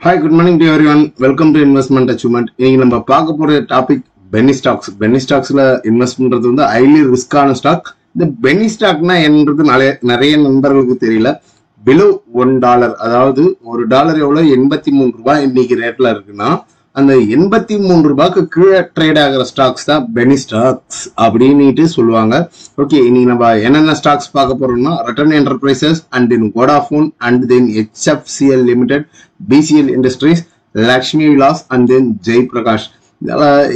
Hi, good morning to everyone. Welcome to Investment Achievement. இன்னைக்கு நம்ம பார்க்க போற டாபிக் பென்னி ஸ்டாக்ஸ். பென்னி ஸ்டாக்ஸ்ல இன்வெஸ்ட் பண்றது வந்து ஹைலி ரிஸ்கான ஸ்டாக். இந்த பென்னி ஸ்டாக்னா என்னன்றது நிறைய நண்பர்களுக்கு தெரியல. பிலோ $1, அதாவது $1 எவ்வளவு 83 ரூபாய் இன்னைக்கு ரேட்ல இருக்குன்னா அந்த 83 ரூபாய்க்கு கீழே ட்ரேட் ஆகிற ஸ்டாக்ஸ் தான் பென்னி ஸ்டாக்ஸ் அப்படின்னுட்டு சொல்லுவாங்க. ஓகே, இன்னைக்கு நம்ம என்னென்ன ஸ்டாக்ஸ் பார்க்க போறோம்னா Rattan enterprises and then Vodafone and then HFCL limited, BCL industries, Lakshmi Vilas and then Jai Prakash.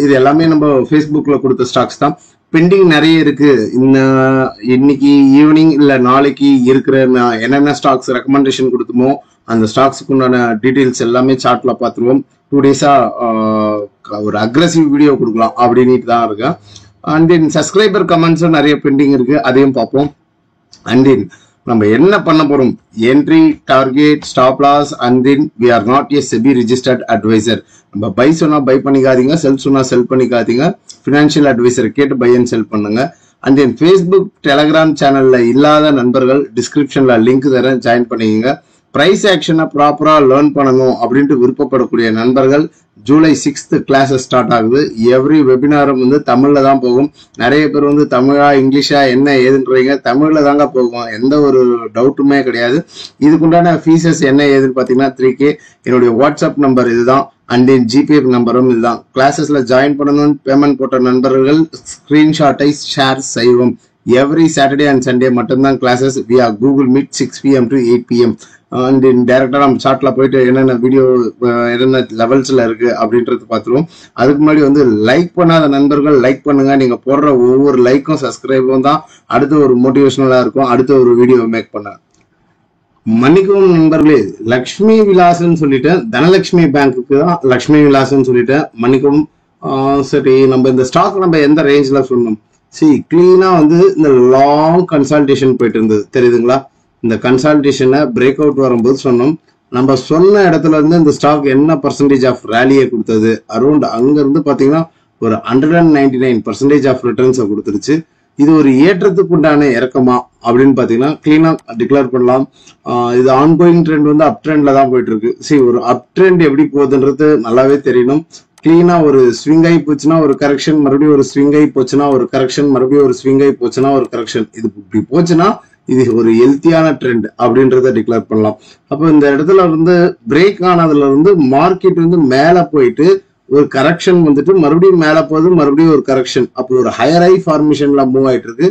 இது எல்லாமே நம்ம ஃபேஸ்புக்ல கொடுத்த ஸ்டாக்ஸ் தான். பெண்டிங் நிறைய இருக்கு. இன்னைக்கு ஈவினிங் இல்ல நாளைக்கு இருக்கிற என்னென்ன ஸ்டாக்ஸ் ரெக்கமெண்டேஷன் கொடுத்துமோ அந்த ஸ்டாக்ஸுக்கு உண்டான டீடைல்ஸ் எல்லாமே சார்ட்ல பார்த்துருவோம். 2 டேஸா ஒரு அக்ரெசிவ் வீடியோ கொடுக்கலாம் அப்படின்னு தான் இருக்கேன். அண்ட் தென் சப்ஸ்கிரைபர் கமெண்ட்ஸும் நிறைய பெண்டிங் இருக்கு, அதையும் பார்ப்போம். அண்ட் தென் நம்ம என்ன பண்ண போறோம், entry, target, stop loss, and then we are not a SEBI registered advisor. நம்ம பை சொன்னா பை பண்ணிக்காதீங்க, செல் சொன்னா செல் பண்ணிக்காதீங்க. ஃபினான்ஷியல் அட்வைசரை கேட்டு பை அண்ட் செல் பண்ணுங்க. அண்ட் தென் ஃபேஸ்புக், டெலகிராம் சேனல்ல இல்லாத நண்பர்கள் டிஸ்கிரிப்ஷன்ல லிங்க் தரேன், ஜாயின் பண்ணிக்கங்க. பிரைஸ் ஆக்ஷனை ப்ராப்பரா லேர்ன் பண்ணணும் அப்படின்ட்டு விருப்பப்படக்கூடிய நண்பர்கள் ஜூலை 6th கிளாஸஸ் ஸ்டார்ட் ஆகுது. எவ்ரி வெபினாரும் வந்து தமிழ்ல தான் போகும். நிறைய பேர் வந்து தமிழா இங்கிலீஷா என்ன ஏதுன்றீங்க, தமிழ்ல தாங்க போகும், எந்த ஒரு டவுட்டுமே கிடையாது. இதுக்குண்டான ஃபீஸஸ் என்ன ஏதுன்னு பாத்தீங்கன்னா 3K. என்னுடைய வாட்ஸ்அப் நம்பர் இதுதான், அண்ட் தென் ஜிபே நம்பரும் இதுதான். கிளாஸஸ்ல ஜாயின் பண்ணணும் பேமெண்ட் போட்ட நண்பர்கள் ஸ்கிரீன்ஷாட்டை ஷேர் செய்வோம். எவ்ரி சாட்டர்டே அண்ட் சண்டே மட்டும்தான் கிளாஸஸ் வியா Google meet 6 PM to 8 PM. And டைரக்டா நம்ம சார்ட்ல போயிட்டு என்னென்ன வீடியோ என்னென்ன லெவல்ஸ்ல இருக்கு அப்படின்றது பார்த்துருவோம். அதுக்கு முன்னாடி வந்து லைக் பண்ணாத நண்பர்கள் லைக் பண்ணுங்க. நீங்க போடுற ஒவ்வொரு லைக்கும் சப்ஸ்கிரைபும் தான் அடுத்த ஒரு மோட்டிவேஷனலா இருக்கும், அடுத்த ஒரு வீடியோ மேக் பண்ண. மன்னிக்கவும் நண்பர்களே, லக்ஷ்மி விலாஸ்ன்னு சொல்லிட்டேன், தனலட்சுமி பேங்க்குக்கு தான் லக்ஷ்மி விலாஸ்ன்னு சொல்லிட்டேன், மன்னிக்கவும். சரி, நம்ம இந்த ஸ்டாக் நம்ம எந்த ரேஞ்ச்ல சொன்னோம், கிளீனா வந்து இந்த லாங் கன்சல்டேஷன் போயிட்டு இருந்தது தெரியுதுங்களா. இந்த கன்சல்டேஷனை பிரேக் அவுட் வரும்போது சொன்னோம், நம்ம சொன்ன இடத்துல இருந்து இந்த ஸ்டாக் என்ன பர்சன்டேஜ் ஆஃப் ரேலியை கொடுத்தது, அரௌண்ட் அங்க இருந்து பாத்தீங்கன்னா ஒரு 199% ஆஃப் ரிட்டர்ன்ஸை கொடுத்துருச்சு. இது ஒரு ஏற்றத்துக்கு உண்டான இறக்கமா அப்படின்னு பாத்தீங்கன்னா கிளீனா டிக்ளேர் பண்ணலாம். இது ஆன்கோயிங் ட்ரெண்ட் வந்து அப் ட்ரெண்ட்ல தான் போயிட்டு இருக்கு. ஒரு அப் ட்ரெண்ட் எப்படி போகுதுன்றது நல்லாவே தெரியணும். கிளீனா ஒரு ஸ்விங் ஆகி போச்சுன்னா ஒரு கரெக்ஷன், மறுபடியும் ஒரு ஸ்விங் ஆகி போச்சுன்னா ஒரு கரெக்ஷன், மறுபடியும் ஒரு ஸ்விங் ஆகி போச்சுன்னா ஒரு கரெக்ஷன். இது இப்படி போச்சுன்னா இது ஒரு ஹெல்த்தியான ட்ரெண்ட் அப்படின்றத டிக்ளேர் பண்ணலாம். அப்போ இந்த இடத்துல வந்து பிரேக் ஆனதுல இருந்து மார்க்கெட் வந்து மேல போயிட்டு ஒரு கரெக்ஷன் வந்துட்டு மறுபடியும் மேல போகுது, மறுபடியும் ஒரு கரெக்ஷன், அப்போ ஒரு ஹையர் ஹை ஃபார்மேஷன்ல மூவ் ஆயிட்டு இருக்கு.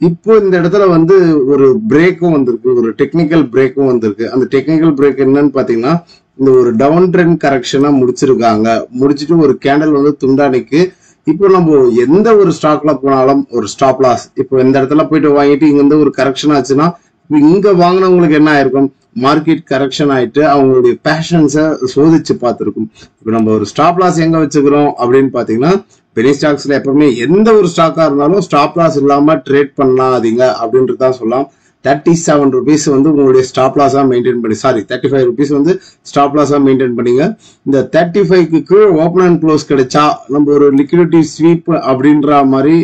இப்போ இந்த இடத்துல வந்து ஒரு பிரேக்கும் வந்திருக்கு, ஒரு டெக்னிக்கல் பிரேக்கும் வந்திருக்கு. அந்த டெக்னிக்கல் பிரேக் என்னன்னு பாத்தீங்கன்னா இந்த ஒரு டவுன் ட்ரெண்ட் கரெக்ஷனா முடிச்சிருக்காங்க. முடிச்சுட்டு ஒரு கேண்டல் வந்து துண்டானிக்கு. இப்போ நம்ம எந்த ஒரு ஸ்டாக்ல போனாலும் ஒரு ஸ்டாப் லாஸ், இப்போ இந்த இடத்துல போயிட்டு வாங்கிட்டு இங்க வந்து ஒரு கரெக்ஷன் ஆச்சுன்னா இங்க வாங்கினவங்களுக்கு என்ன ஆயிருக்கும், மார்க்கெட் கரெக்ஷன் ஆயிட்டு அவங்களுடைய பேஷன்ஸை சோதிச்சு பார்த்துருக்கும். இப்போ நம்ம ஒரு ஸ்டாப் லாஸ் எங்க வச்சுக்கிறோம் அப்படின்னு பாத்தீங்கன்னா பெரிய ஸ்டாக்ஸ்ல எப்பவுமே எந்த ஒரு ஸ்டாக்கா இருந்தாலும் ஸ்டாப் லாஸ் இல்லாம ட்ரேட் பண்ணாதீங்க அப்படின்றதான் சொல்லலாம். 37 rupees வந்து உங்களுடைய ஸ்டாப் லாஸா மெயின்டைன் பண்ணி, 35 rupees வந்து ஸ்டாப் லாஸா மெயின்டைன் பண்ணீங்க. இந்த 35க்கு கீழே ஓப்பன் அண்ட் க்ளோஸ் கிடைச்சா நம்ம ஒரு லிக்விடிட்டி ஸ்வீப் அப்படின்ற மாதிரி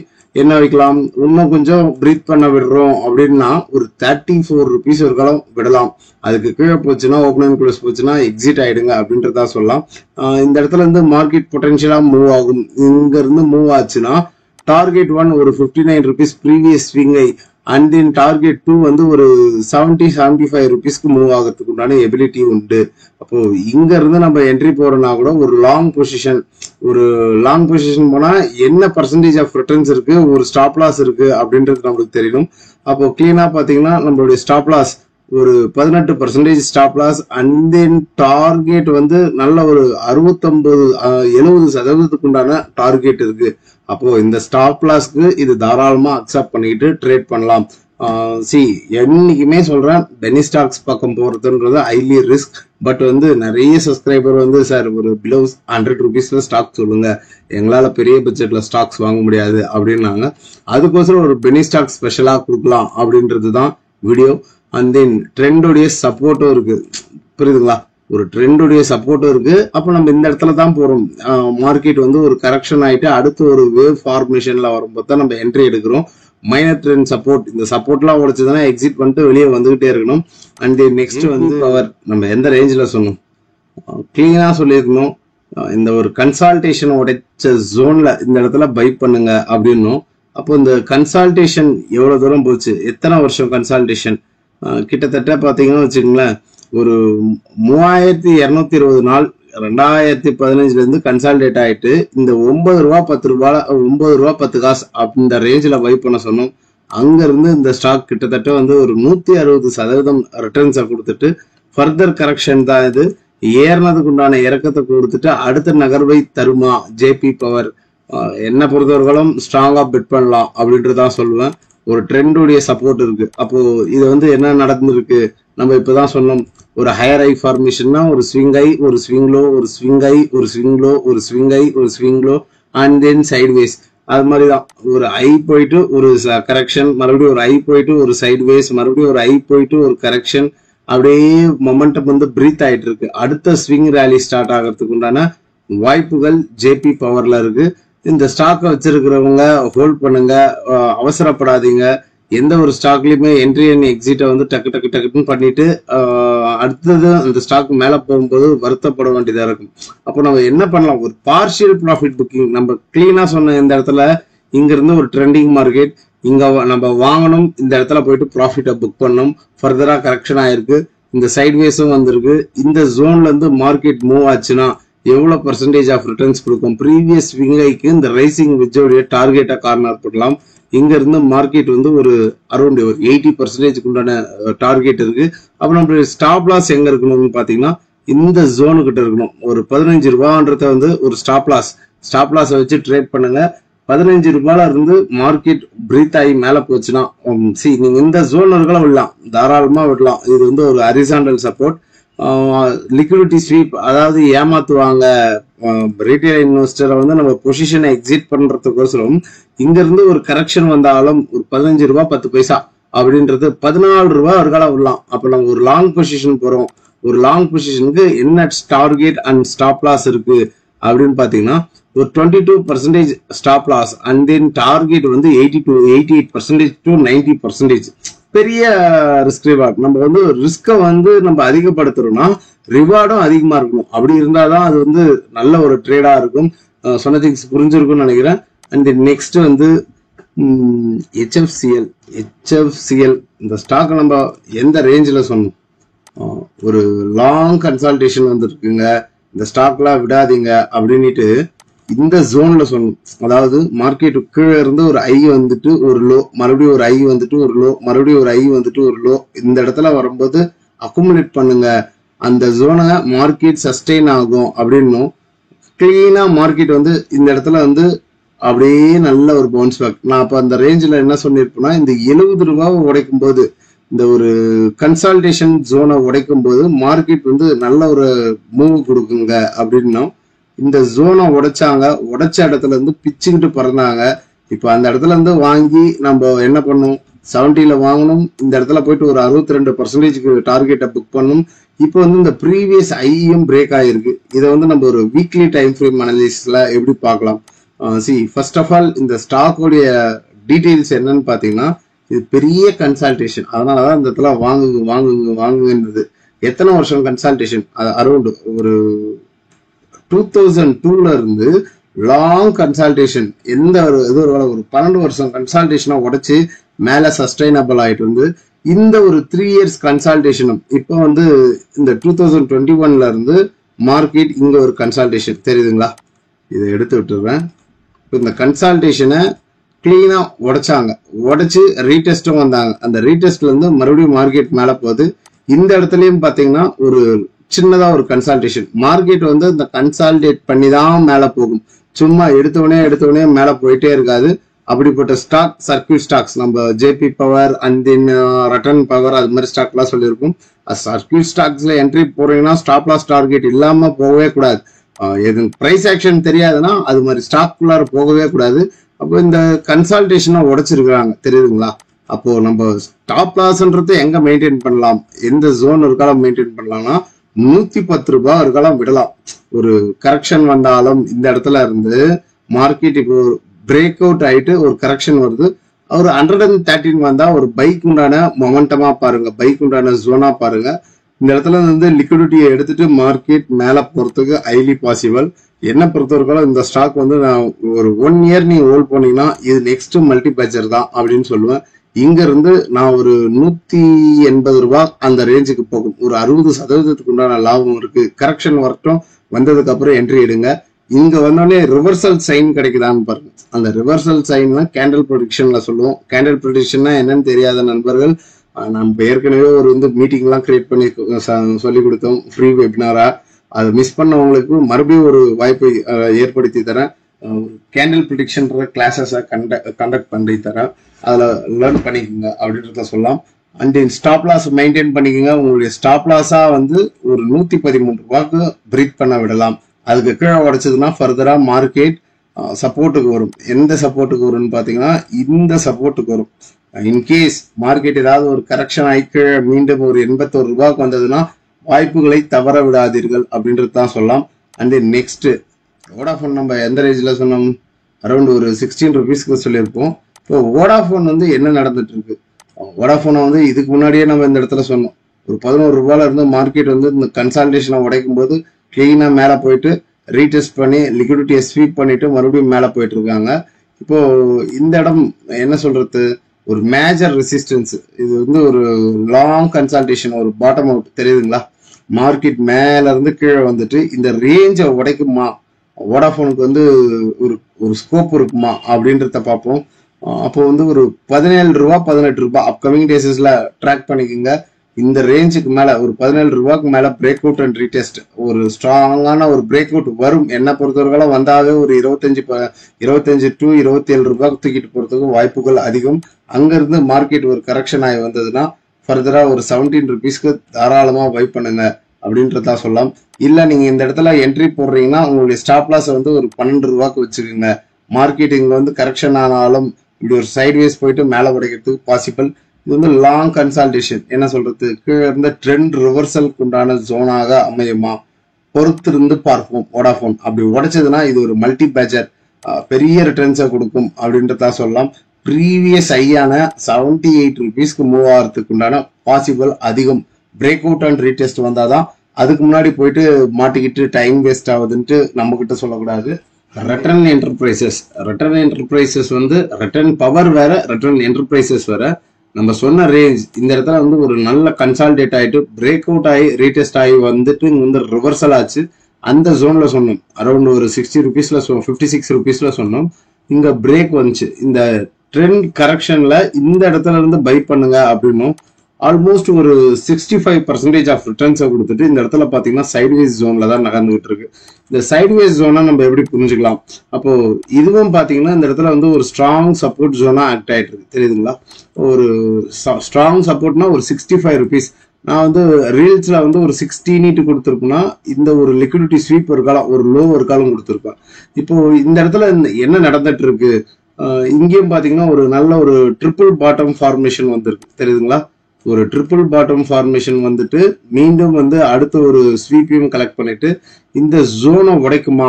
என்ன வைக்கலாம், இன்னும் கொஞ்சம் பிரீத் பண்ண விடுறோம் அப்படின்னா ஒரு 34 rupees ஒரு காலம் விடலாம். அதுக்கு கீழே போச்சுன்னா ஓப்பன் அண்ட் க்ளோஸ் போச்சுன்னா எக்ஸிட் ஆயிடுங்க அப்படின்றதா சொல்லலாம். இந்த இடத்துல இருந்து மார்க்கெட் பொட்டன்ஷியலா மூவ் ஆகும். இங்க இருந்து மூவ் ஆச்சுன்னா டார்கெட் 1 ஒரு 59 rupees ப்ரீவியஸ் ஸ்விங்கை, அண்ட் தென் டார்கெட் 2 வந்து ஒரு 70-75 rupeesக்கு மூவ் ஆகிறதுக்கு உண்டான எபிலிட்டி உண்டு. அப்போ இங்க இருந்து நம்ம என்ட்ரி போறோம்னா கூட ஒரு லாங் பொசிஷன் போனா என்ன பர்சன்டேஜ் ஆஃப் ரிட்டர்ன்ஸ் இருக்கு, ஒரு ஸ்டாப் லாஸ் இருக்கு அப்படின்றது நம்மளுக்கு தெரியணும். அப்போ கிளீனா பாத்தீங்கன்னா நம்மளுடைய ஸ்டாப் லாஸ் ஒரு 18% stop loss, and then target வந்து நல்ல ஒரு 69-70% உண்டான டார்கெட் இருக்கு. அப்போ இந்த ஸ்டாப் லாஸ்க்கு இது தாராளமா அக்செப்ட் பண்ணிட்டு ட்ரேட் பண்ணலாம். என்னைக்குமே சொல்றேன், பென்னி ஸ்டாக்ஸ் பக்கம் போறதுன்றது ஹைலி ரிஸ்க். பட் வந்து நிறைய சப்ஸ்கிரைபர் வந்து சார் ஒரு பிலோ 100 rupeesல ஸ்டாக் சொல்லுங்க, எங்களால பெரிய பட்ஜெட்ல ஸ்டாக்ஸ் வாங்க முடியாது அப்படின்னாங்க. அதுக்கோசரம் ஒரு பென்னி ஸ்டாக் ஸ்பெஷலா கொடுக்கலாம் அப்படின்றதுதான் வீடியோ. அண்ட் தென் ட்ரெண்டோடைய சப்போர்ட்டும் இருக்கு, புரியுதுங்களா, ஒரு ட்ரெண்டுடைய சப்போர்ட்டும் இருக்கு. அப்ப நம்ம இந்த இடத்துல தான் போறோம். மார்க்கெட் வந்து ஒரு கரெக்ஷன் ஆயிட்டு அடுத்து ஒரு வேவ் ஃபார்மேஷன்ல வரும்போது தான் நம்ம என்ட்ரி எடுக்கிறோம். மைனர் ட்ரெண்ட் சப்போர்ட், இந்த சப்போர்ட்லாம் உடைச்சதுன்னா எக்ஸிட் பண்ணிட்டு வெளியே வந்துகிட்டே இருக்கணும். அண்ட் நெக்ஸ்ட் வந்து பவர் நம்ம எந்த ரேஞ்சில் சொன்னோம், கிளீனா சொல்லியிருக்கணும். இந்த ஒரு கன்சால்டேஷன் உடைச்ச ஜோன்ல இந்த இடத்துல பை பண்ணுங்க அப்படின்னும். அப்போ இந்த கன்சால்டேஷன் எவ்வளவு தூரம் போச்சு, எத்தனை வருஷம் கன்சால்டேஷன், கிட்டத்தட்ட பாத்தீங்கன்னா வச்சுக்கோங்களேன் ஒரு 3220 நாள் 2015 இருந்து கன்சால்டேட் ஆயிட்டு இந்த 9 ரூபா 10 ரூபாய் 9 ரூபா 10 காசு அந்த ரேஞ்சில் பை பண்ண சொன்னோம். அங்க இருந்து இந்த ஸ்டாக் கிட்டத்தட்ட வந்து ஒரு 160% ரிட்டர்ன்ஸை கொடுத்துட்டு ஃபர்தர் கரெக்ஷன் தான் இது. ஏறினதுக்கு உண்டான இறக்கத்தை கொடுத்துட்டு அடுத்த நகர்வை தருமா ஜேபி பவர், என்ன பொறுத்தவர்களும் ஸ்ட்ராங்கா பெட் பண்ணலாம் அப்படின்றதான் சொல்லுவேன். ஒரு ட்ரெண்டுடைய சப்போர்ட் இருக்கு. அப்போ இது வந்து என்ன நடந்திருக்கு, நம்ம இப்பதான் சொன்னோம். ஒரு ஹையர் ஐ ஃபார்மேஷன்னா ஒரு ஸ்விங் ஐ, ஒரு ஸ்விங் லோ, ஒரு ஸ்விங் ஐ, ஒரு ஸ்விங் லோ, ஒரு ஸ்விங் ஐ, ஒரு swing low and then sideways. அது மாதிரிதான் ஒரு ஐ போயிட்டு ஒரு கரெக்ஷன், மறுபடியும் ஒரு ஐ போயிட்டு ஒரு சைட்வேஸ், மறுபடியும் ஒரு ஐ போயிட்டு ஒரு கரெக்ஷன், அப்படியே மொமெண்டம் வந்து பிரீத் ஆயிட்டு இருக்கு. அடுத்த ஸ்விங் ரேலி ஸ்டார்ட் ஆகிறதுக்கு உண்டான வாய்ப்புகள் ஜேபி பவர்ல இருக்கு. இந்த ஸ்டாக்கை வச்சிருக்கிறவங்க ஹோல்ட் பண்ணுங்க, அவசரப்படாதீங்க. எந்த ஒரு ஸ்டாக்லயுமே என்ட்ரி அண்ட் எக்ஸிட்டை வந்து டக்கு டக்கு டக்குன்னு பண்ணிட்டு அடுத்தது அந்த ஸ்டாக் மேல போகும்போது வருத்தப்பட வேண்டியதா இருக்கும். அப்போ நம்ம என்ன பண்ணலாம், ஒரு பார்ஷியல் ப்ராஃபிட் புக்கிங் நம்ம கிளீனா சொன்ன இந்த இடத்துல இங்க இருந்து ஒரு ட்ரெண்டிங் மார்க்கெட் இங்க நம்ம வாங்கணும், இந்த இடத்துல போயிட்டு ப்ராஃபிட்டை புக் பண்ணணும். ஃபர்தரா கரெக்ஷன் ஆயிருக்கு, இந்த சைட்வேஸும் வந்திருக்கு. இந்த ஜோன்ல இருந்து மார்க்கெட் மூவ் ஆச்சுன்னா எவ்வளவு பர்சன்டேஜ் ஆஃப் ரிட்டர்ன்ஸ் கொடுக்கும், ப்ரீவியஸ் ஸ்விங்கைக்கு இந்த ரைசிங் விஜோடைய டார்கெட்டை கார்னர் பண்ணலாம். இங்க இருந்து மார்க்கெட் வந்து ஒரு அரௌண்ட் ஒரு 80% உண்டான டார்கெட் இருக்கு. அப்ப நம்ம ஸ்டாப் லாஸ் எங்க இருக்கணும்னு பாத்தீங்கன்னா இந்த ஜோனு கிட்ட இருக்கணும். ஒரு 15 ரூபான்றத வந்து ஒரு ஸ்டாப் லாஸ் வச்சு ட்ரேட் பண்ணுங்க. 15 ரூபாயில இருந்து மார்க்கெட் பிரீத் ஆகி மேல போச்சுன்னா நீங்க இந்த ஜோன் இருக்கலாம் விடலாம், தாராளமா விடலாம். இது வந்து ஒரு ஹரிசாண்டல் சப்போர்ட். லிக்விடிட்டி ஸ்வீப், அதாவது ஏமாத்துவாங்க ரீட்டைல் இன்வெஸ்டரை வந்து நம்ம பொசிஷனை எக்ஸிட் பண்றதுக்கோசரம் இங்க இருந்து ஒரு கரெக்ஷன் வந்தாலும் ஒரு 15 ரூபாய் 10 பைசா அப்படின்றது 14 ரூபாய் ஒரு காலம் விடலாம். அப்ப நம்ம ஒரு லாங் பொசிஷன் போறோம், ஒரு லாங் பொசிஷனுக்கு என்ன டார்கெட் அண்ட் ஸ்டாப் லாஸ் இருக்கு அப்படின்னு பாத்தீங்கன்னா ஒரு 22% stop loss and then target வந்து 88% to 90%. பெரிய ரிஸ்க் ரிவார்ட். நம்ம வந்து ரிஸ்கை வந்து நம்ம அதிகப்படுத்துறோம்னா ரிவார்டும் அதிகமா இருக்கணும். அப்படி இருந்தாதான் அது வந்து நல்ல ஒரு ட்ரேடா இருக்கும். சொன்ன திங்ஸ் புரிஞ்சிருக்கும்னு நினைக்கிறேன். அண்ட் நெக்ஸ்ட் வந்து ஹெச்எஃப்சிஎல் இந்த ஸ்டாக் நம்ம எந்த ரேஞ்சில் சொன்னோம், ஒரு லாங் கன்சல்டேஷன் வந்துருக்குங்க, இந்த ஸ்டாக்லாம் விடாதீங்க அப்படின்ட்டு இந்த ஜோன்ல சொன்னோம். அதாவது மார்க்கெட் கீழே இருந்து ஒரு ஐ வந்துட்டு ஒரு லோ, மறுபடியும் ஒரு ஐ வந்துட்டு ஒரு லோ, மறுபடியும் ஒரு ஐ வந்துட்டு ஒரு லோ, இந்த இடத்துல வரும்போது அக்குமுலேட் பண்ணுங்க, அந்த ஜோனை மார்க்கெட் சஸ்டெயின் ஆகும் அப்படின்னும். கிளீனா மார்க்கெட் வந்து இந்த இடத்துல வந்து அப்படியே நல்ல ஒரு பவுன்ஸ் பேக். நான் அப்ப அந்த ரேஞ்சில் என்ன சொல்லியிருப்பேன்னா இந்த 70 ரூபாவை உடைக்கும் போது, இந்த ஒரு கன்சால்டேஷன் ஜோனை உடைக்கும் போது மார்க்கெட் வந்து நல்ல ஒரு மூவ் கொடுக்குங்க அப்படின்னும். இந்த ஜோனை உடைச்சாங்க, உடைச்ச இடத்துல இருந்து பிச்சுக்கிட்டு பறந்தாங்க. இப்ப அந்த இடத்துல இருந்து வாங்கி நம்ம என்ன பண்ணோம், 70ல வாங்கணும், இந்த இடத்துல போயிட்டு ஒரு 62% டார்கெட்டை புக் பண்ணணும். இப்போ வந்து இந்த ப்ரீவியஸ் ஐயும் பிரேக் ஆயிருக்கு. இதை வந்து நம்ம ஒரு வீக்லி டைம் ஃப்ரேம் அனலிசிஸ்ல எப்படி பார்க்கலாம். ஃபர்ஸ்ட் ஆஃப் ஆல் இந்த ஸ்டாக்கோடைய டீடைல்ஸ் என்னன்னு பாத்தீங்கன்னா இது பெரிய கன்சல்டேஷன், அதனாலதான் இந்த இடத்துல வாங்குங்கிறது. எத்தனை வருஷம் கன்சல்டேஷன், அரௌண்ட் ஒரு 2002ல இருந்து லாங் கன்சல்டேஷன், எந்த ஒரு 12 வருஷம் கன்சல்டேஷனை உடைச்சு மேல சஸ்டைனபிள் ஆயிட்டு வந்து இந்த ஒரு 3 இயர்ஸ் கன்சல்டேஷனும் இப்போ வந்து இந்த 2021ல இருந்து மார்க்கெட் இங்க ஒரு கன்சல்டேஷன் தெரியுதுங்களா. இதை எடுத்து விட்டுறேன். இந்த கன்சல்டேஷனை கிளீனா உடைச்சாங்க, உடைச்சு ரீடெஸ்டும் வந்தாங்க. அந்த ரீடெஸ்ட்ல இருந்து மறுபடியும் மார்க்கெட் மேல போகுது. இந்த இடத்துலயும் பாத்தீங்கன்னா ஒரு சின்னதா ஒரு கன்சல்டேஷன். மார்க்கெட் வந்து இந்த கன்சால்டேட் பண்ணி தான் மேல போகும், சும்மா எடுத்தவனே மேல போயிட்டே இருக்காது. அப்படிப்பட்ட ஸ்டாக் சர்க்கியூட் ஸ்டாக்ஸ் நம்ம JP power and then Rattan power அது மாதிரி ஸ்டாக் எல்லாம் சொல்லியிருக்கும். சர்க்கியூட் ஸ்டாக்ஸ்ல என்ட்ரி போறீங்கன்னா ஸ்டாப் லாஸ் டார்கெட் இல்லாம போகவே கூடாது. எது பிரைஸ் ஆக்ஷன் தெரியாதுன்னா அது மாதிரி ஸ்டாக் குள்ளார போகவே கூடாது. அப்போ இந்த கன்சல்டேஷனை உடைச்சிருக்கிறாங்க தெரியுதுங்களா. அப்போ நம்ம ஸ்டாப் லாஸ்ன்றது எங்க மெயின்டைன் பண்ணலாம், எந்த ஜோன் ஒரு காலம் மெயின்டைன் பண்ணலாம்னா 110 ரூபாய் ஒரு காலம் விடலாம். ஒரு கரெக்ஷன் வந்தாலும் இந்த இடத்துல இருந்து மார்க்கெட் இப்போ பிரேக் அவுட் ஆயிட்டு ஒரு கரெக்ஷன் வருது, ஒரு 113 வந்தா ஒரு பைக் உண்டான மொமெண்டமா பாருங்க, பைக் உண்டான ஜோனா பாருங்க. இந்த இடத்துல வந்து லிக்விடிட்டியை எடுத்துட்டு மார்க்கெட் மேல போறதுக்கு ஹைலி பாசிபிள். என்ன பொறுத்தவரைக்கும் இந்த ஸ்டாக் வந்து நான் ஒரு 1 இயர் நீங்க ஹோல்ட் பண்ணீங்கன்னா இது நெக்ஸ்ட் மல்டி பேச்சர் தான் அப்படின்னு சொல்லுவேன். இங்க இருந்து நான் ஒரு 180 ரூபாய் அந்த ரேஞ்சுக்கு போகும். ஒரு 60% உண்டான லாபம் இருக்கு. கரெக்ஷன் வரட்டும், வந்ததுக்கு அப்புறம் என்ட்ரி எடுங்க. இங்க வந்தோடனே ரிவர்சல் சைன் கிடைக்குதான்னு பாருங்க. அந்த ரிவர்சல் சைன் கேண்டில் ப்ரொடிக்ஷன்ல சொல்லுவோம். கேண்டில் ப்ரொடிக்ஷன்னா என்னன்னு தெரியாத நண்பர்கள், நம்ம ஏற்கனவே ஒரு மீட்டிங் எல்லாம் கிரியேட் பண்ணி சொல்லி கொடுத்தோம் ஃப்ரீ வெபினாரா. அதை மிஸ் பண்ணவங்களுக்கு மறுபடியும் ஒரு வாய்ப்பை ஏற்படுத்தி தரேன். கேண்டில் ப்ரிடிக்ஷன் கிளாஸஸை கண்டக்ட் பண்ணி தரேன். அதுல லேர்ன் பண்ணிக்கோங்க அப்படின்றத சொல்லலாம். அண்ட் ஸ்டாப் லாஸ் மெயின்டைன் பண்ணிக்கோங்க. உங்களுடைய ஸ்டாப் லாஸா வந்து ஒரு 113 ரூபாய்க்கு பிரீத் பண்ண விடலாம். அதுக்கு கீழே உடைச்சதுன்னா ஃபர்தரா மார்க்கெட் சப்போர்ட்டுக்கு வரும். எந்த சப்போர்ட்டுக்கு வரும்னு பாத்தீங்கன்னா இந்த சப்போர்ட்டுக்கு வரும். இன்கேஸ் மார்க்கெட் ஏதாவது ஒரு கரெக்ஷன் ஆகி மீண்டும் ஒரு 81 ரூபாய்க்கு வந்ததுன்னா வாய்ப்புகளை தவற விடாதீர்கள் அப்படின்றது தான் சொல்லலாம். அண்ட் நெக்ஸ்ட் வோடாஃபோன் நம்ம எந்த ரேஞ்சில் சொன்னோம், அரௌண்ட் ஒரு 16 ருபீஸ்க்கு சொல்லியிருப்போம். இப்போ வோடாஃபோன் வந்து என்ன நடந்துட்டு இருக்கு, வோடாஃபோனை வந்து இதுக்கு முன்னாடியே நம்ம இந்த இடத்துல சொன்னோம். ஒரு 11 ரூபாயில இருந்து மார்க்கெட் வந்து இந்த கன்சால்டேஷனை உடைக்கும் போது கிளீனா மேல போயிட்டு ரீடெஸ்ட் பண்ணி லிக்விடிட்டியை ஸ்வீப் பண்ணிட்டு மறுபடியும் மேல போயிட்டு இருக்காங்க. இப்போ இந்த இடம் என்ன சொல்றது, ஒரு மேஜர் ரெசிஸ்டன்ஸ். இது வந்து ஒரு லாங் கன்சால்டேஷன், ஒரு பாட்டம் அவுட் தெரியுதுங்களா. மார்க்கெட் மேல இருந்து கீழே வந்துட்டு இந்த ரேஞ்சை உடைக்குமா, வோடாஃபோனுக்கு வந்து ஒரு ஸ்கோப் இருக்குமா அப்படின்றத பார்ப்போம். அப்போ வந்து ஒரு 17 ரூபா 18 ரூபாய் அப்கமிங் டேஸஸ்ல ட்ராக் பண்ணிக்கோங்க. இந்த ரேஞ்சுக்கு மேல ஒரு 17 ரூபாய்க்கு மேல பிரேக் அவுட் அண்ட் ரீடெஸ்ட், ஒரு ஸ்ட்ராங்கான ஒரு பிரேக் அவுட் வரும். என்ன பொறுத்தவரைக்கும் வந்தாவே ஒரு 25 டு 27 ரூபாய்க்கு தூக்கிட்டு போறதுக்கு வாய்ப்புகள் அதிகம். அங்க இருந்து மார்க்கெட் ஒரு கரெக்ஷன் ஆகி வந்ததுன்னா ஃபர்தரா ஒரு 17 ருபீஸ்க்கு தாராளமா பை பண்ணுங்க அப்படின்றதா சொல்லலாம். இல்ல நீங்க இந்த இடத்துல என்ட்ரி போடுறீங்கன்னா உங்களுடைய ஸ்டாப் லாஸ் வந்து ஒரு 12 ரூபாய்க்கு வச்சுக்கோங்க. மார்க்கெட் இங்க வந்து கரெக்ஷன் ஆனாலும் இப்படி ஒரு சைட்வேஸ் போயிட்டு மேல உடைக்கிறதுக்கு பாசிபிள். இது வந்து லாங் கன்சால்டேஷன், என்ன சொல்றது, கீழே இருந்த ட்ரெண்ட் ரிவர்சலுக்கு உண்டான ஜோனாக அமையுமா பொறுத்திருந்து பார்ப்போம். வோடாஃபோன் அப்படி உடைச்சதுன்னா இது ஒரு மல்டி பேச்சர் பெரிய ரிட்டர்ன்ஸை கொடுக்கும் அப்படின்றதா சொல்லலாம். ப்ரீவியஸ் ஹையான 78 ருபீஸ்க்கு மூவ் ஆகிறதுக்கு உண்டான பாசிபிள் அதிகம். பிரேக் அவுட் அண்ட் ரீடெஸ்ட் வந்தாதான். அதுக்கு முன்னாடி போயிட்டு மாட்டிக்கிட்டு டைம் வேஸ்ட் ஆகுதுன்ட்டு நம்ம கிட்ட சொல்லக்கூடாது. ரிட்டர்ன் என்டர்பிரைசஸ் வந்து ரிட்டர்ன் பவர் வேற, ரிட்டர்ன் என்டர்பிரைசஸ் வேற. நம்ம சொன்ன ரேஞ்ச் இந்த இடத்துல வந்து ஒரு நல்ல கன்சால்டேட் ஆயிட்டு பிரேக் அவுட் ஆகி ரீடெஸ்ட் ஆகி வந்துட்டு வந்து ரிவர்சல் ஆச்சு. அந்த ஜோன்ல சொன்னோம் அரௌண்ட் ஒரு 60 ருபீஸ்ல 56 ருபீஸ்ல சொன்னோம். இங்க பிரேக் வந்துச்சு. இந்த ட்ரெண்ட் கரெக்ஷன்ல இந்த இடத்துல இருந்து பை பண்ணுங்க அப்படின்னும் ஆல்மோஸ்ட் ஒரு 65% ஆஃப் ரிட்டர்ன்ஸை கொடுத்துட்டு இந்த இடத்துல பாத்தீங்கன்னா சைட்வேஸ் ஜோன்ல தான் நகர்ந்துகிட்டு இருக்கு. இந்த சைட்வேஸ் ஜோனை நம்ம எப்படி புரிஞ்சுக்கலாம், அப்போ இதுவும் பாத்தீங்கன்னா இந்த இடத்துல வந்து ஒரு ஸ்ட்ராங் சப்போர்ட் ஜோனா ஆக்ட் ஆயிட்டு இருக்கு தெரியுதுங்களா. ஒரு ஸ்ட்ராங் சப்போர்ட்னா ஒரு 65 ருபீஸ். நான் வந்து ரீல்ஸ்ல வந்து ஒரு 16 கொடுத்துருப்பேன்னா இந்த ஒரு லிக்விடிட்டி ஸ்வீப் ஒரு காலம், ஒரு லோ ஒரு காலம் கொடுத்துருப்பேன். இப்போ இந்த இடத்துல என்ன நடந்துட்டு இருக்கு, இங்கேயும் பாத்தீங்கன்னா ஒரு நல்ல ஒரு ட்ரிபிள் பாட்டம் ஃபார்மேஷன் வந்திருக்கு தெரியுதுங்களா. ஒரு ட்ரிபிள் பாட்டம் ஃபார்மேஷன் வந்துட்டு மீண்டும் வந்து அடுத்த ஒரு ஸ்வீப்பையும் கலெக்ட் பண்ணிட்டு இந்த ஜோனை உடைக்குமா,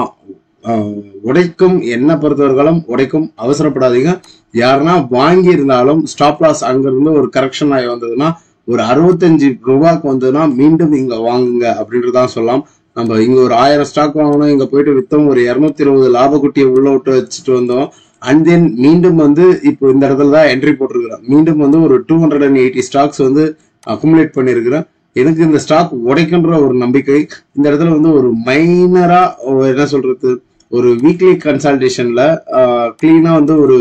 உடைக்கும். என்ன பொறுத்தவர்களும் உடைக்கும், அவசரப்படாதீங்க. யாருன்னா வாங்கி இருந்தாலும் ஸ்டாப் லாஸ் அங்கிருந்து ஒரு கரெக்ஷன் ஆகி வந்ததுன்னா ஒரு 65 ரூபாய்க்கு வந்ததுன்னா மீண்டும் இங்க வாங்குங்க அப்படின்றதான் சொல்லலாம். நம்ம இங்க ஒரு 1000 ஸ்டாக் வாங்கணும், இங்க போயிட்டு வித்தோம், ஒரு 220 லாப குட்டியை உள்ள விட்டு வச்சுட்டு வந்தோம். அண்ட் தென் மீண்டும் வந்து இப்போ இந்த இடத்துல தான் என்ட்ரி போட்டிருக்கிறேன். மீண்டும் வந்து ஒரு 280 ஸ்டாக்ஸ் வந்து அக்குமுலேட் பண்ணிருக்கிறேன். எனக்கு இந்த ஸ்டாக் உடைக்கின்ற ஒரு நம்பிக்கை. இந்த இடத்துல வந்து ஒரு மைனரா என்ன சொல்றது, ஒரு வீக்லி கன்சல்டேஷன்ல கிளீனா வந்து ஒரு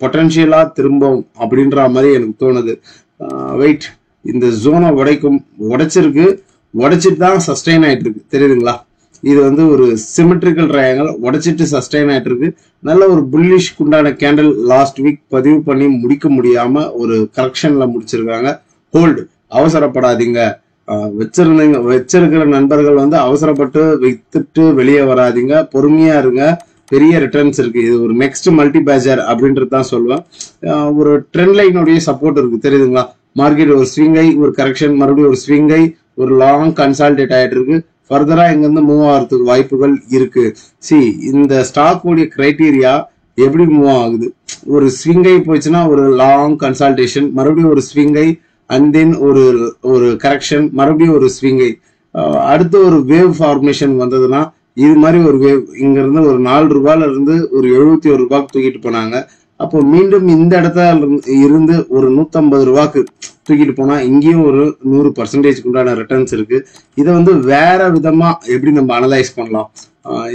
பொட்டன்ஷியலா திரும்பும் அப்படின்ற மாதிரி எனக்கு தோணுது. வெயிட், இந்த ஜோனை உடைச்சிருக்கு, உடைச்சிட்டு தான் சஸ்டெயின் ஆயிட்டு இருக்கு தெரியுதுங்களா. இது வந்து ஒரு சிமெட்ரிக்கல் ட்ரையாங்கல் உடைச்சிட்டு சஸ்டெயின் ஆயிட்டு இருக்கு. நல்ல ஒரு புல்லிஷ் குண்டான கேண்டில் லாஸ்ட் வீக் பதிவு பண்ணி முடிக்க முடியாம ஒரு கரெக்ஷன்ல முடிச்சிருக்காங்க. ஹோல்டு, அவசரப்படாதீங்க. வச்சிருக்கிற நண்பர்கள் வந்து அவசரப்பட்டு வித்துட்டு வெளியே வராதிங்க, பொறுமையா இருங்க. பெரிய ரிட்டர்ன்ஸ் இருக்கு. இது ஒரு நெக்ஸ்ட் மல்டி பேஜர் அப்படின்றது தான் சொல்லுவேன். ஒரு ட்ரெண்ட் லைனுடைய சப்போர்ட் இருக்கு தெரியுதுங்களா. மார்க்கெட் ஒரு ஸ்விங்கை, ஒரு கரெக்ஷன், மறுபடியும் ஒரு ஸ்விங்கை, ஒரு லாங் கன்சால்டேட் ஆயிட்டு இருக்கு. ஃபர்தரா இங்க இருந்து மூவ் ஆகிறதுக்கு வாய்ப்புகள் இருக்கு. இந்த ஸ்டாக் உடைய கிரைட்டீரியா எப்படி மூவ் ஆகுது, ஒரு ஸ்விங்கை போயிடுச்சுன்னா ஒரு லாங் கன்சல்டேஷன், மறுபடியும் ஒரு ஸ்விங்கை, அண்ட் தென் ஒரு ஒரு கரெக்ஷன், மறுபடியும் ஒரு ஸ்விங்கை, அடுத்து ஒரு வேவ் ஃபார்மேஷன் வந்ததுன்னா இது மாதிரி ஒரு வேவ் இங்க இருந்து ஒரு 4 ரூபாயில இருந்து ஒரு 71 ரூபாய்க்கு தூக்கிட்டு போனாங்க. அப்போ மீண்டும் இந்த இடத்துல இருந்து ஒரு 150 ரூபாய்க்கு தூக்கிட்டு போனா இங்கேயும் ஒரு 100% உண்டான ரிட்டர்ன்ஸ் இருக்கு. இதை வந்து வேற விதமா எப்படி நம்ம அனலைஸ் பண்ணலாம்?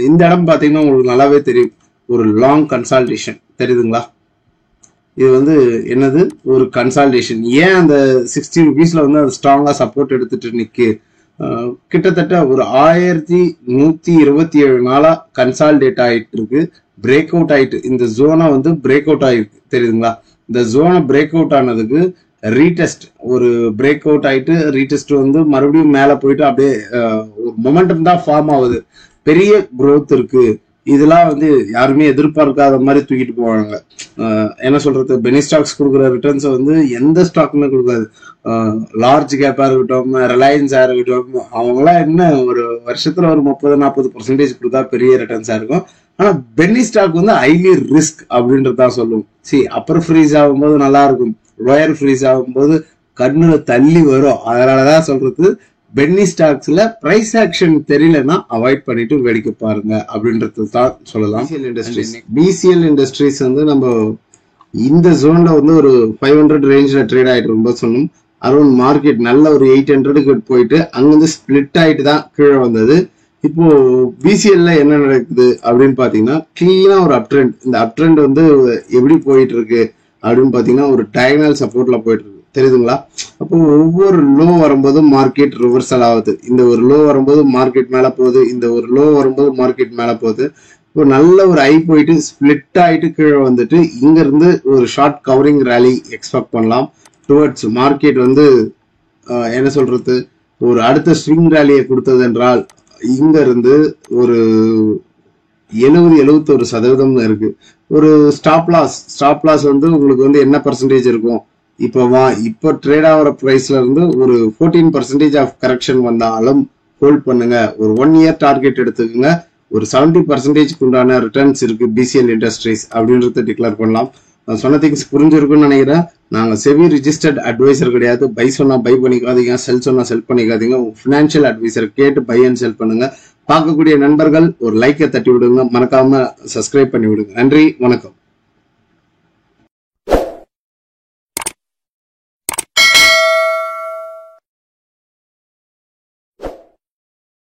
இந்த இடம் பாத்தீங்கன்னா உங்களுக்கு நல்லாவே தெரியும், ஒரு லாங் கன்சால்டேஷன் தெரியுதுங்களா? இது வந்து என்னது, ஒரு கன்சால்டேஷன். ஏன் அந்த 60 rupeesல வந்து அது ஸ்ட்ராங்கா சப்போர்ட் எடுத்துட்டு நிக்கு? கிட்டத்தட்ட ஒரு 1127 நாளா கன்சால்டேட் ஆயிட்டு இருக்கு, பிரேக் அவுட் ஆயிட்டு இந்த ஜோனை வந்து பிரேக் அவுட் ஆயிருக்கு தெரியுதுங்களா? இந்த ஜோனை பிரேக் அவுட் ஆனதுக்கு ரீடெஸ்ட், ஒரு பிரேக் அவுட் ஆயிட்டு ரீடெஸ்ட் வந்து மறுபடியும் மேல போயிட்டு அப்படியே ஒரு மொமெண்டம் தான் ஃபார்ம் ஆகுது, பெரிய growth இருக்கு. இதெல்லாம் வந்து யாருமே எதிர்பார்க்காத மாதிரி தூக்கிட்டு போவாங்க. என்ன சொல்றது, பெனி ஸ்டாக்ஸ் கொடுக்குற ரிட்டர்ன்ஸ் வந்து எந்த ஸ்டாக்குமே கொடுக்காது. லார்ஜ் கேப்பா இருக்கட்டும், ரிலையன்ஸா இருக்கட்டும், அவங்களாம் என்ன ஒரு வருஷத்துல ஒரு 30-40% கொடுத்தா பெரிய ரிட்டர்ன்ஸா இருக்கும். ஆனா பென்னி ஸ்டாக் வந்து ஹைலி ரிஸ்க் அப்படின்றதான் சொல்லுவோம். அப்பர் ஃப்ரீஸ் ஆகும்போது நல்லா இருக்கும், லோயர் ஃப்ரீஸ் ஆகும்போது கண்ணுல தள்ளி வரும். அதனாலதான் சொல்றது, பென்னி ஸ்டாக்ஸ்ல பிரைஸ் ஆக்ஷன் தெரியலன்னா அவாய்ட் பண்ணிட்டு வேடிக்கை பாருங்க அப்படின்றது தான் சொல்லலாம். பிசிஎல் இண்டஸ்ட்ரீஸ் வந்து நம்ம இந்த ஜோன்ல வந்து ஒரு 500 ரேஞ்ச்ல ட்ரேட் ஆயிட்டு இருக்கும்போது சொன்னோம், அரௌண்ட் மார்க்கெட் நல்ல ஒரு 800க்கு போயிட்டு அங்கிருந்து ஸ்பிளிட் ஆயிட்டு தான் கீழே வந்தது. இப்போ பிசிஎல்ல என்ன நடக்குது அப்படின்னு பாத்தீங்கன்னா, கிளீனா ஒரு அப் ட்ரெண்ட். இந்த அப் ட்ரெண்ட் வந்து எப்படி போயிட்டு இருக்கு அப்படின்னு பாத்தீங்கன்னா, ஒரு டயகனல் சப்போர்ட்ல போயிட்டு இருக்கு தெரியுதுங்களா? அப்போ ஒவ்வொரு லோ வரும்போது மார்க்கெட் ரிவர்சல் ஆகுது. இந்த ஒரு லோ வரும்போது மார்க்கெட் மேல போகுது, இந்த ஒரு லோ வரும்போது மார்க்கெட் மேல போகுது. இப்போ நல்ல ஒரு ஐ போயிட்டு ஸ்பிளிட் ஆயிட்டு கீழே வந்துட்டு இங்க இருந்து ஒரு ஷார்ட் கவரிங் ரேலி எக்ஸ்பெக்ட் பண்ணலாம் டுவர்ட்ஸ் மார்க்கெட் வந்து என்ன சொல்றது, ஒரு அடுத்த ஸ்விங் ரேலியை கொடுத்தது என்றால் இங்க இருந்து ஒரு 70-71% இருக்கு. ஒரு ஸ்டாப் லாஸ் வந்து உங்களுக்கு வந்து என்ன பர்சன்டேஜ் இருக்கும்? இப்போ ட்ரேட் ஆகிற பிரைஸ்ல இருந்து ஒரு 14% ஆஃப் கரெக்ஷன் வந்தாலும் ஹோல்ட் பண்ணுங்க. ஒரு 1 இயர் டார்கெட் எடுத்துக்கோங்க. ஒரு 70% உண்டான ரிட்டர்ன்ஸ் இருக்கு பிசிஎல் இண்டஸ்ட்ரீஸ் அப்படின்றத டிக்ளேர் பண்ணலாம். நான் சொன்ன திங்ஸ் புரிஞ்சிருக்குன்னு நினைக்கிறேன். நாங்க செபி ரிஜிஸ்டர்ட் அட்வைசர் கிடையாது. பை சொன்னா பை பண்ணிக்காதீங்க, செல் சொன்னா செல் பண்ணிக்காதீங்க. ஃபினான்ஷியல் அட்வைசர் கேட்டு பை அண்ட் செல் பண்ணுங்க. பார்க்கக்கூடிய நண்பர்கள் ஒரு லைக்கை தட்டி விடுங்க, மறக்காம சப்ஸ்கிரைப் பண்ணி விடுங்க. நன்றி, வணக்கம்.